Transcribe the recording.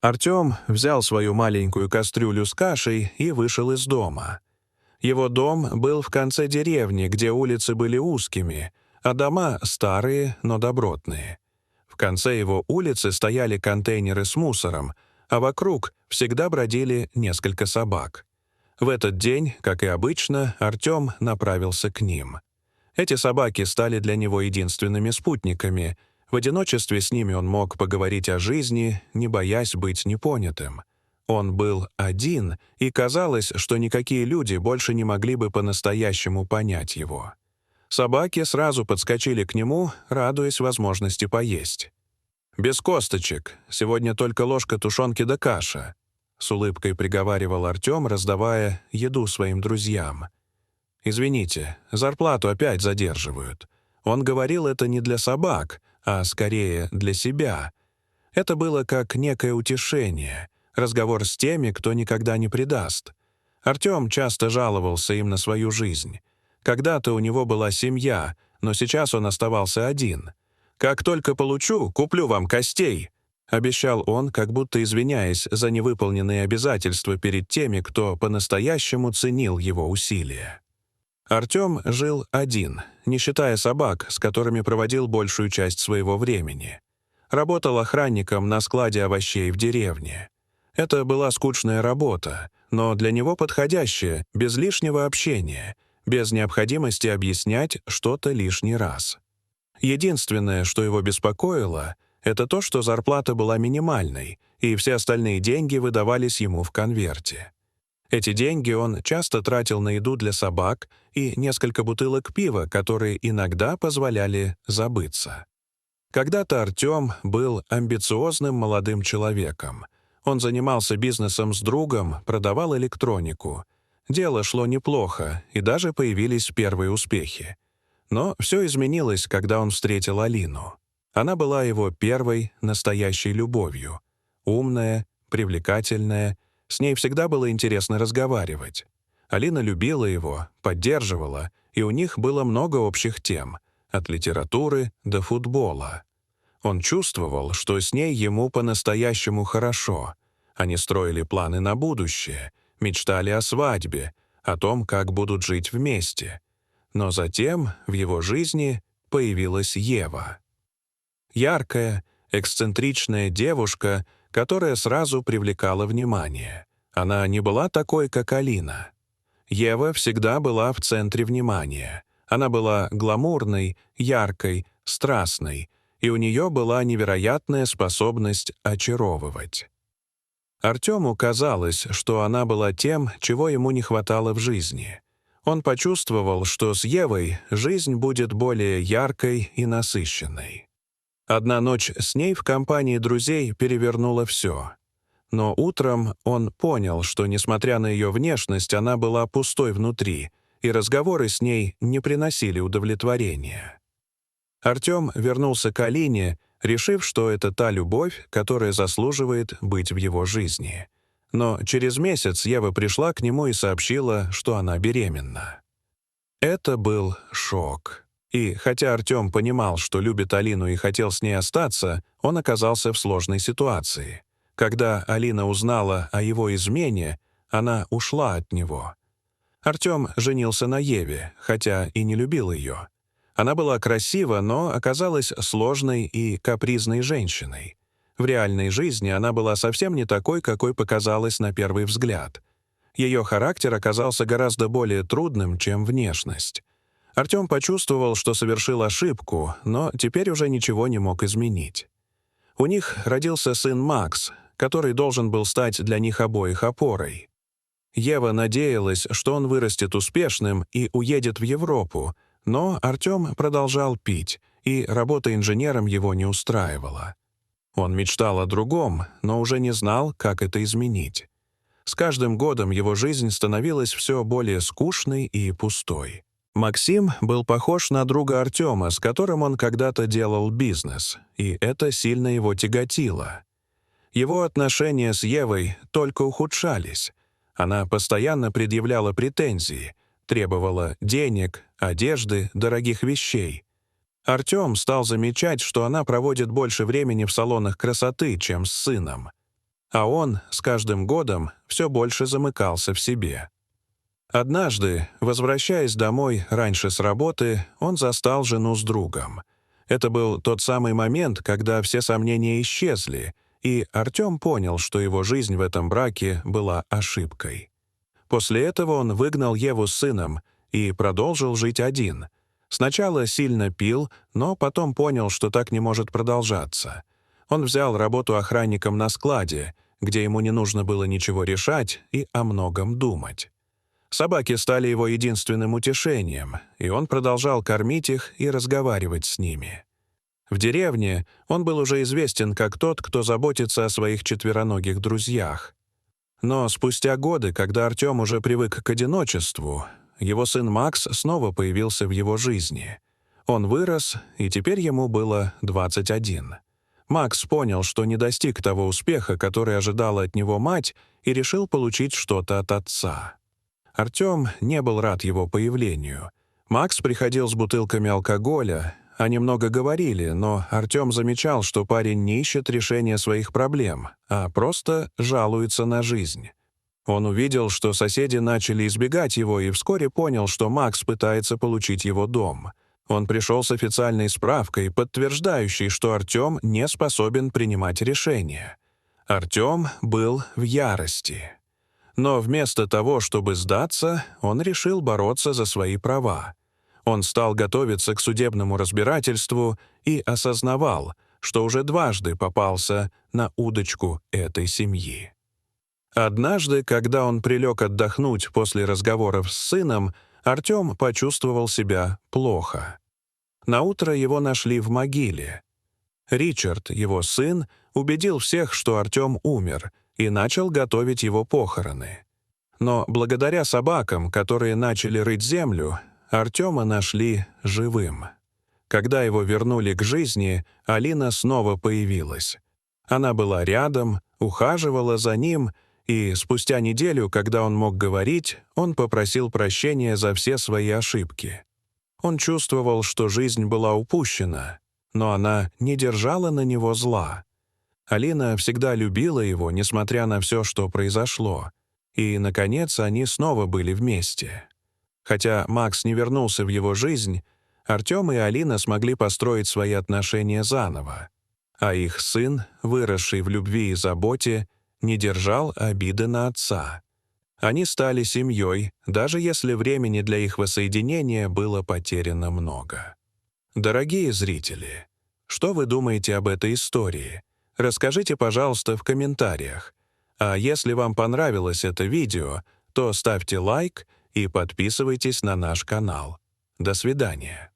Артем взял свою маленькую кастрюлю с кашей и вышел из дома. Его дом был в конце деревни, где улицы были узкими, а дома старые, но добротные. В конце его улицы стояли контейнеры с мусором, а вокруг всегда бродили несколько собак. В этот день, как и обычно, Артем направился к ним. Эти собаки стали для него единственными спутниками. В одиночестве с ними он мог поговорить о жизни, не боясь быть непонятым. Он был один, и казалось, что никакие люди больше не могли бы по-настоящему понять его. Собаки сразу подскочили к нему, радуясь возможности поесть. «Без косточек. Сегодня только ложка тушенки да каша», — с улыбкой приговаривал Артем, раздавая еду своим друзьям. «Извините, зарплату опять задерживают». Он говорил это не для собак, а скорее для себя. Это было как некое утешение, разговор с теми, кто никогда не предаст. Артем часто жаловался им на свою жизнь. Когда-то у него была семья, но сейчас он оставался один. «Как только получу, куплю вам костей», — обещал он, как будто извиняясь за невыполненные обязательства перед теми, кто по-настоящему ценил его усилия. Артем жил один, не считая собак, с которыми проводил большую часть своего времени. Работал охранником на складе овощей в деревне. Это была скучная работа, но для него подходящая, без лишнего общения, без необходимости объяснять что-то лишний раз. Единственное, что его беспокоило, это то, что зарплата была минимальной, и все остальные деньги выдавались ему в конверте. Эти деньги он часто тратил на еду для собак и несколько бутылок пива, которые иногда позволяли забыться. Когда-то Артем был амбициозным молодым человеком. Он занимался бизнесом с другом, продавал электронику. Дело шло неплохо, и даже появились первые успехи. Но все изменилось, когда он встретил Алину. Она была его первой настоящей любовью. Умная, привлекательная, с ней всегда было интересно разговаривать. Алина любила его, поддерживала, и у них было много общих тем, от литературы до футбола. Он чувствовал, что с ней ему по-настоящему хорошо. Они строили планы на будущее, мечтали о свадьбе, о том, как будут жить вместе. Но затем в его жизни появилась Ева. Яркая, эксцентричная девушка, которая сразу привлекала внимание. Она не была такой, как Алина. Ева всегда была в центре внимания. Она была гламурной, яркой, страстной, и у нее была невероятная способность очаровывать. Артему казалось, что она была тем, чего ему не хватало в жизни. Он почувствовал, что с Евой жизнь будет более яркой и насыщенной. Одна ночь с ней в компании друзей перевернула все. Но утром он понял, что, несмотря на ее внешность, она была пустой внутри, и разговоры с ней не приносили удовлетворения. Артем вернулся к Алине, решив, что это та любовь, которая заслуживает быть в его жизни. Но через месяц Ева пришла к нему и сообщила, что она беременна. Это был шок. И хотя Артем понимал, что любит Алину и хотел с ней остаться, он оказался в сложной ситуации. Когда Алина узнала о его измене, она ушла от него. Артем женился на Еве, хотя и не любил ее. Она была красива, но оказалась сложной и капризной женщиной. В реальной жизни она была совсем не такой, какой показалась на первый взгляд. Ее характер оказался гораздо более трудным, чем внешность. Артем почувствовал, что совершил ошибку, но теперь уже ничего не мог изменить. У них родился сын Макс, который должен был стать для них обоих опорой. Ева надеялась, что он вырастет успешным и уедет в Европу, но Артем продолжал пить, и работа инженером его не устраивала. Он мечтал о другом, но уже не знал, как это изменить. С каждым годом его жизнь становилась все более скучной и пустой. Максим был похож на друга Артема, с которым он когда-то делал бизнес, и это сильно его тяготило. Его отношения с Евой только ухудшались. Она постоянно предъявляла претензии, требовала денег, одежды, дорогих вещей. Артем стал замечать, что она проводит больше времени в салонах красоты, чем с сыном. а он с каждым годом все больше замыкался в себе. Однажды, возвращаясь домой раньше с работы, он застал жену с другом. Это был тот самый момент, когда все сомнения исчезли, и Артем понял, что его жизнь в этом браке была ошибкой. После этого он выгнал Еву с сыном и продолжил жить один. Сначала сильно пил, но потом понял, что так не может продолжаться. Он взял работу охранником на складе, где ему не нужно было ничего решать и о многом думать. Собаки стали его единственным утешением, и он продолжал кормить их и разговаривать с ними. В деревне он был уже известен как тот, кто заботится о своих четвероногих друзьях. Но спустя годы, когда Артем уже привык к одиночеству, его сын Макс снова появился в его жизни. Он вырос, и теперь ему было 21. Макс понял, что не достиг того успеха, который ожидала от него мать, и решил получить что-то от отца. Артем не был рад его появлению. Макс приходил с бутылками алкоголя, они много говорили, но Артем замечал, что парень не ищет решения своих проблем, а просто жалуется на жизнь. Он увидел, что соседи начали избегать его, и вскоре понял, что Макс пытается получить его дом. Он пришел с официальной справкой, подтверждающей, что Артем не способен принимать решения. Артем был в ярости. Но вместо того, чтобы сдаться, он решил бороться за свои права. Он стал готовиться к судебному разбирательству и осознавал, что уже дважды попался на удочку этой семьи. Однажды, когда он прилег отдохнуть после разговоров с сыном, Артем почувствовал себя плохо. Наутро его нашли в могиле. Ричард, его сын, убедил всех, что Артем умер, и начал готовить его похороны. Но благодаря собакам, которые начали рыть землю, Артема нашли живым. Когда его вернули к жизни, Алина снова появилась. Она была рядом, ухаживала за ним, и спустя неделю, когда он мог говорить, он попросил прощения за все свои ошибки. Он чувствовал, что жизнь была упущена, но она не держала на него зла. Алина всегда любила его, несмотря на все, что произошло. И, наконец, они снова были вместе. Хотя Макс не вернулся в его жизнь, Артем и Алина смогли построить свои отношения заново. А их сын, выросший в любви и заботе, не держал обиды на отца. Они стали семьей, даже если времени для их воссоединения было потеряно много. Дорогие зрители, что вы думаете об этой истории? Расскажите, пожалуйста, в комментариях. А если вам понравилось это видео, то ставьте лайк и подписывайтесь на наш канал. До свидания.